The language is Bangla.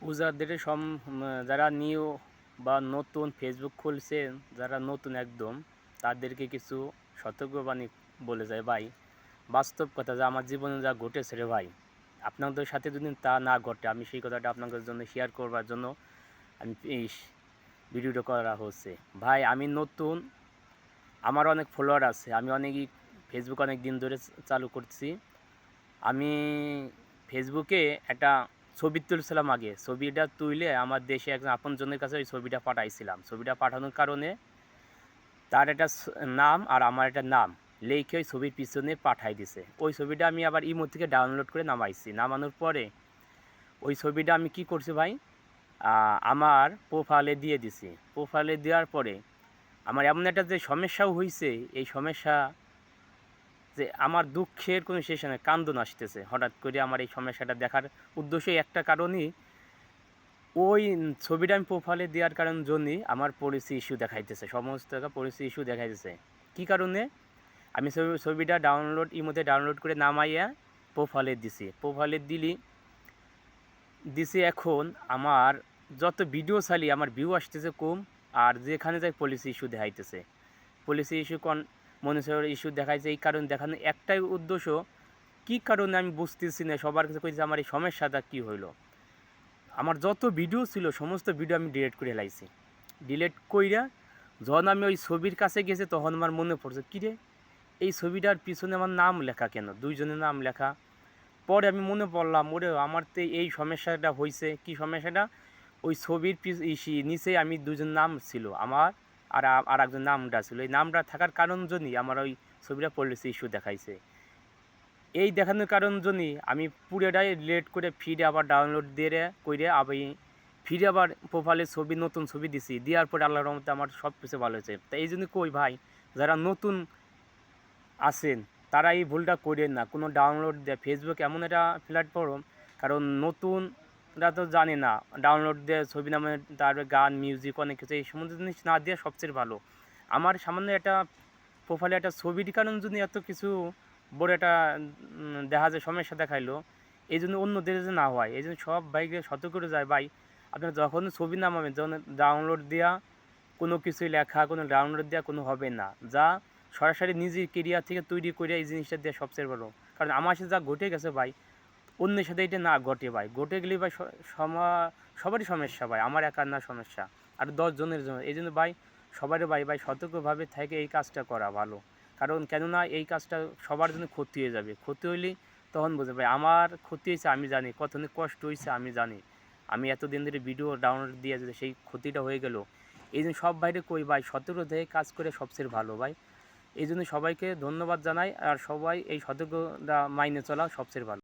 ইউজারদের যারা নিউ বা নতুন ফেসবুক খুলছেন, যারা নতুন একদম, তাদেরকে কিছু সতর্কবাণী বলে যায় ভাই। বাস্তব কথা যে আমার জীবনে যা ঘটেছে রে ভাই, আপনাদের সাথে যদি তা না ঘটে, আমি সেই কথাটা আপনাদের জন্য শেয়ার করবার জন্য আমি এই ভিডিওটা করা হচ্ছে। ভাই আমি নতুন, আমার অনেক ফলোয়ার আছে, আমি অনেকই ফেসবুক অনেক দিন ধরে চালু করছি। আমি ফেসবুকে একটা ছবি তুলছিলাম আগে, ছবিটা তুলে আমার দেশে একজন আপনজনের কাছে ওই ছবিটা পাঠাইছিলাম। ছবিটা পাঠানোর কারণে তার একটা নাম আর আমার একটা নাম লিখে ওই ছবির পিছনে পাঠাই দিছে। ওই ছবিটা আমি আবার ইমো থেকে ডাউনলোড করে নামাইছি। নামানোর পরে ওই ছবিটা আমি কি করছি ভাই, আমার প্রোফাইলে দিয়ে দিছি। প্রোফাইলে দেওয়ার পরে আমার এমন একটা যে সমস্যাও হয়েছে, এই সমস্যা যে আমার দুঃখের কোনো শেষ নেই, কান্দন আসতেছে হঠাৎ করে। আমার এই সমস্যাটা দেখার উদ্দেশ্যই একটা কারণই, ওই ছবিটা আমি প্রোফাইলে দেওয়ার কারণ জন্যই আমার পলিসি ইস্যু দেখাইতেছে, সমস্ত টাকা পলিসি ইস্যু দেখাইতেছে। কী কারণে? আমি ছবিটা ইমোতে ডাউনলোড করে নামাইয়া প্রোফাইলে প্রোফাইলে দিছি। এখন আমার যত ভিডিও চালি আমার ভিউ আসতেছে কম, আর যেখানে যাই পলিসি ইস্যু দেখাইতেছে। পলিসি ইস্যু মনিটর ইস্যু দেখাইছে। এই কারণ দেখানো একটাই উদ্দেশ্য, কী কারণে আমি বুঝতেছি না। সবার কাছে কইছে আমার এই সমস্যাটা কী হইলো। আমার যত ভিডিও ছিল সমস্ত ভিডিও আমি ডিলিট করে ফেলাইছি। ডিলিট কইরা যখন আমি ওই ছবির কাছে গেছি, তখন আমার মনে পড়ছে, কিরে এই ছবিটার পিছনে আমার নাম লেখা কেন, দুইজনের নাম লেখা। পরে আমি মনে পড়লাম, ওরে আমার তো এই সমস্যাটা হয়েছে। কি সমস্যাটা? ওই ছবির নিচে আমি দুজন নাম ছিল আমার, আর একজন নামটা ছিল। এই নামটা থাকার কারণ জন্যই আমার ওই ছবিটা পলিসি ইস্যু দেখাইছে। এই দেখানোর কারণ জন্যই আমি পুরোটাই ডিলিট করে ফিরে আবার ডাউনলোড দিয়ে করে আমি ফিরে আবার প্রোফাইলে ছবি, নতুন ছবি দিছি। দেওয়ার পরে আল্লাহর রহমতে আমার সব কিছু ভালো হয়েছে। তাই এই জন্য কই ভাই, যারা নতুন আছেন তারা এই ভুলটা করেন না। কোনো ডাউনলোড দেয়, ফেসবুক এমন একটা প্ল্যাটফর্ম, কারণ নতুনরা তো জানে না। ডাউনলোড দিয়ে ছবি নামে, তারপরে গান, মিউজিক, অনেক কিছু এই সমস্ত জিনিস না দেওয়া সবচেয়ে ভালো। আমার সামান্য একটা প্রোফাইলে একটা ছবির কারণ যদি এত কিছু বড় একটা দেখা যায় সমস্যা দেখাইলো, এই জন্য অন্যদের যে না হয়, এই জন্য সব ভাইকে সতর্ক করে যায় ভাই, আপনার যখন ছবি নামাবেন, যখন ডাউনলোড দেওয়া কোনো কিছুই লেখা, কোনো ডাউনলোড দেওয়া কোনো হবে না। যা সরাসরি নিজের কেরিয়ার থেকে তৈরি করে এই জিনিসটা দেওয়া সবচেয়ে ভালো। কারণ আমার সাথে যা ঘটে গেছে ভাই, অন্যের সাথে এটা না ঘটে ভাই। ঘটে গেলে ভাই সবারই সমস্যা ভাই, আমার একার না সমস্যা, আর 10 জনের জন্য। এই জন্য ভাই সবারই ভাই সতর্কভাবে থেকে এই কাজটা করা ভালো। কারণ কেননা এই কাজটা সবার জন্য ক্ষতি হয়ে যাবে। ক্ষতি হইলেই তখন বুঝবে ভাই আমার ক্ষতি হয়েছে, আমি জানি কতদিন কষ্ট হয়েছে, আমি জানি। আমি এতদিন ধরে ভিডিও ডাউনলোড দিয়ে যদি সেই ক্ষতিটা হয়ে গেল, এই জন্য সব বাইরে কই ভাই সতর্ক থেকে কাজ করে সবচেয়ে ভালো ভাই। এই জন্য সবাইকে ধন্যবাদ জানাই, আর সবাই এই সতর্কতা মাইনে চলা সবচেয়ে ভালো।